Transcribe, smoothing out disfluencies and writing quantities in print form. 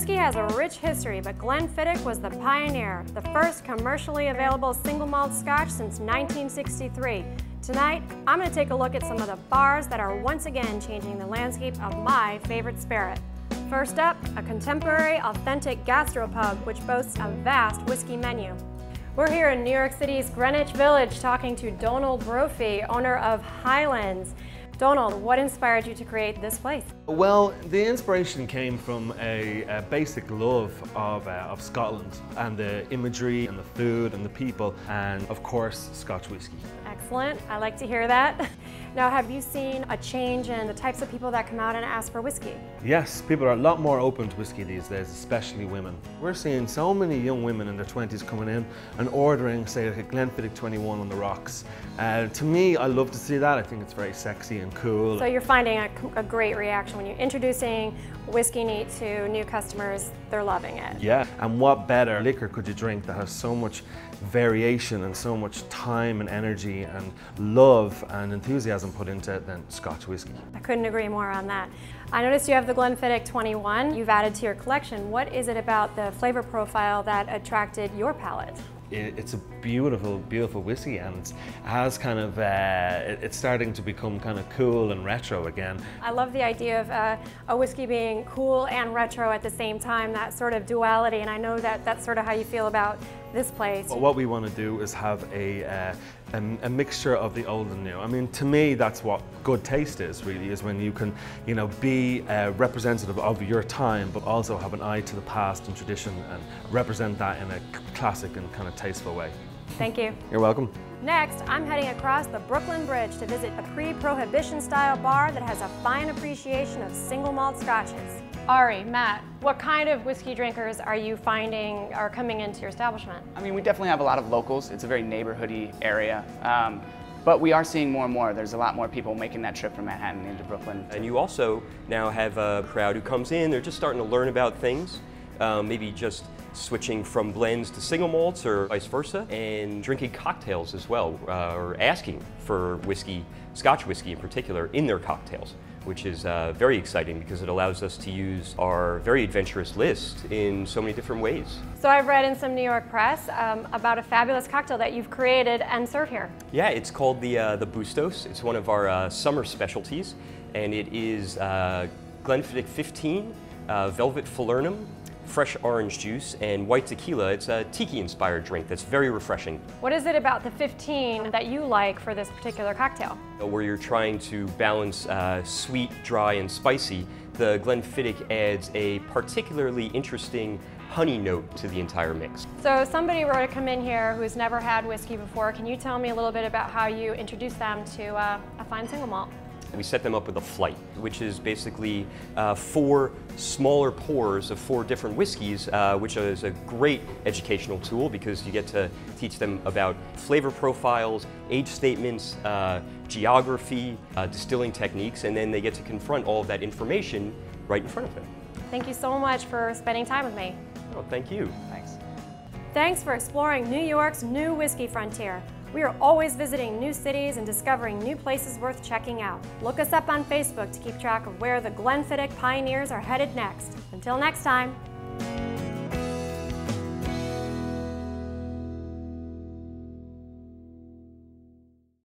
Whiskey has a rich history, but Glenfiddich was the pioneer, the first commercially available single malt scotch since 1963. Tonight, I'm going to take a look at some of the bars that are once again changing the landscape of my favorite spirit. First up, a contemporary, authentic gastropub which boasts a vast whiskey menu. We're here in New York City's Greenwich Village talking to Donald Brophy, owner of Highlands. Donald, what inspired you to create this place? Well, the inspiration came from a basic love of Scotland and the imagery and the food and the people and, of course, Scotch whiskey. Excellent. I like to hear that. Now, have you seen a change in the types of people that come out and ask for whiskey? Yes, people are a lot more open to whiskey these days, especially women. We're seeing so many young women in their 20s coming in and ordering, say, like a Glenfiddich 21 on the rocks. To me, I love to see that. I think it's very sexy and cool. So you're finding a great reaction when you're introducing whiskey neat to new customers. They're loving it. Yeah, and what better liquor could you drink that has so much variation and so much time and energy and love and enthusiasm put into it than Scotch whiskey. I couldn't agree more on that. I noticed you have the Glenfiddich 21 you've added to your collection. What is it about the flavor profile that attracted your palate? It's a beautiful, beautiful whiskey, and it has kind of, it's starting to become kind of cool and retro again. I love the idea of a whiskey being cool and retro at the same time, that sort of duality, and I know that that's sort of how you feel about this place. Well, what we want to do is have a mixture of the old and new. I mean, to me, that's what good taste is, really, is when you can, you know, be representative of your time, but also have an eye to the past and tradition and represent that in a classic and kind of tasteful way. Thank you. You're welcome. Next, I'm heading across the Brooklyn Bridge to visit a pre-prohibition style bar that has a fine appreciation of single malt scotches. Ari, Matt, what kind of whiskey drinkers are you finding are coming into your establishment? I mean, we definitely have a lot of locals. It's a very neighborhoody area. But we are seeing more and more. There's a lot more people making that trip from Manhattan into Brooklyn. And you also now have a crowd who comes in, they're just starting to learn about things, maybe just switching from blends to single malts or vice versa, and drinking cocktails as well, or asking for whiskey, Scotch whiskey in particular, in their cocktails, which is very exciting because it allows us to use our very adventurous list in so many different ways. So I've read in some New York press about a fabulous cocktail that you've created and serve here. Yeah, it's called the Bustos. It's one of our summer specialties, and it is Glenfiddich 15, Velvet Falernum, fresh orange juice, and white tequila. It's a tiki-inspired drink that's very refreshing. What is it about the 15 that you like for this particular cocktail? Where you're trying to balance sweet, dry, and spicy, the Glenfiddich adds a particularly interesting honey note to the entire mix. So somebody were to come in here who's never had whiskey before. Can you tell me a little bit about how you introduce them to a fine single malt? We set them up with a flight, which is basically 4 smaller pours of 4 different whiskeys, which is a great educational tool because you get to teach them about flavor profiles, age statements, geography, distilling techniques, and then they get to confront all of that information right in front of them. Thank you so much for spending time with me. Oh, thank you. Thanks. Thanks for exploring New York's new whiskey frontier. We are always visiting new cities and discovering new places worth checking out. Look us up on Facebook to keep track of where the Glenfiddich pioneers are headed next. Until next time.